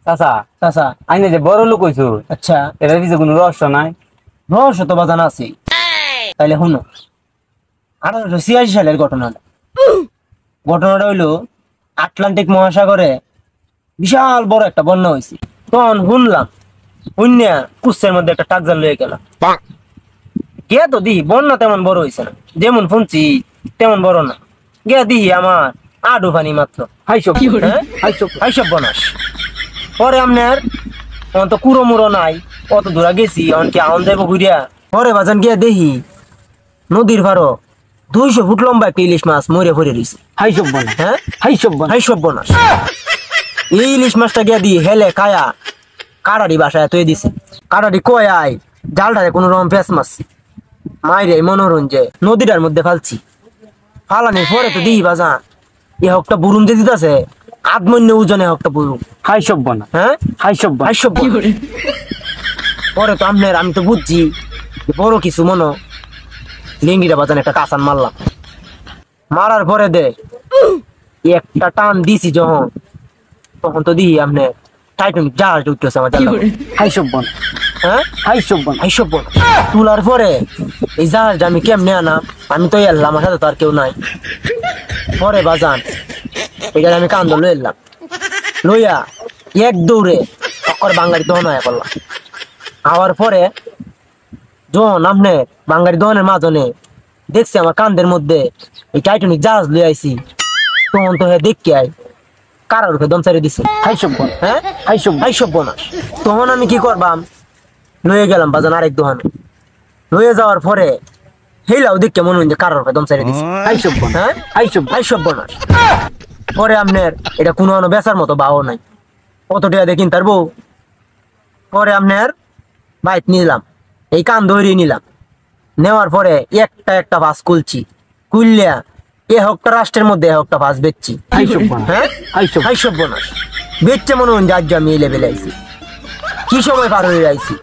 চাচা চাচা আইনে যে বড় লোক হইছো, আচ্ছা এটার কিছু কোনো রহস্য নাই? রহস্য তো বাজান আছে, তাইলে শুনো। 1886 সালের ঘটনাটা হইলো আটলান্টিক মহাসাগরে বিশাল বড় একটা বন্যা হয়েছে। তখন শুনলাম শুনিয়া কুচ্ছের মধ্যে একটা টাকজাল লয়ে গেলাম। গিয়া তো দিহি বন্যা তেমন বড় হয়েছে না, যেমন শুনছি তেমন বড় না। গিয়া দিহি আমার আডু পানি মাত্র। হাইসব হ্যাঁ হাইসব বনাস। পরে আপনার তো কুড়ো মুড়ো নাই, অত দূরা গেছি এমনকি আউন যাইব ঘুরিয়া। পরে বাজান গিয়া দেখি নদীর পারো 200 ফুট লম্বা একটা ইলিশ মাছ মরে পড়ে রয়েছে। হাইসব বনা হ্যাঁ হাইসব বনা হাইসব বনাস। এই ইলিশ মাছটা গিয়া দিয়ে হেলে কায়া কারাড়ি বাসায় তুই দিছে। কারাড়ি কয় আয় জালটারে কোনো রকম ফেস মারছি, মাইরে মনোরঞ্জন যে নদীটার মধ্যে ফালছি। ফালানির পরে তো দিই বাজান এ হকটা বুরুম যে দিতেছে আধমন্য ওজনে হকটা বুরুম। হাইসব বনা হ্যাঁ হাইসব বনা হাইসব বনাস। পরে তো আপনার আমি তো বুঝছি যে বড় কিছু মনো লিঙ্গিটা বাজান একটা কাঁচান মারলাম। মারার পরে দে একটা টান দিছি যখন, তখন তো দিই আপনি টাইটানিক জাহাজ উঠতেছে আমার জানলা। হাইসব বনা হ্যাঁ হাইসব বনা হাইসব বনাস। তোলার পরে এই জাহাজটা আমি কেমনে আনাম, আমি তো এলাম, আমার সাথে তো আর কেউ নাই। পরে বাজান এটা আমি কান্দ লই এলাম, লইয়া এক দৌড়ে অকর বাঙালি দহন হয়ে পড়লাম। আওয়ার পরে যখন আপনি বাঙালি দহনের মাজনে দেখছি আমার কান্দের মধ্যে এই টাইটানিক জাহাজ লই আইছি, তখন তো হ্যাঁ দেখি আই কারার উপরে দম চালিয়ে দিছে। হাইসব বনা হ্যাঁ হাইসব হাইসব বনাস। তখন আমি কি করবাম, লয়ে গেলাম বাজান আরেক দোকানে। লয়ে যাওয়ার পরে হেলাও দেখে মনে হয় যে কারার উপরে দম চালিয়ে দিছে। হাইসব বনা হ্যাঁ হাইসব হাইসব বনাস। পরে আপনার এটা কোনো বেচার মতো বাও নাই, কত টাকা দিয়ে কিনতার বউ। পরে আপনার বাইক নিলাম, এই কান ধরিয়ে নিলাম। নেওয়ার পরে একটা একটা বাস খুলছি, খুললিয়া এ হকটা রাষ্ট্রের মধ্যে এ হকটা বাস বেচছি। হাইসব বনা হ্যাঁ হাইসব হাইসব বনাস। বেচছে মনে হয় যে আজ আমি এই লেভেলে আইছি, কি সময় পার হয়ে আইছি।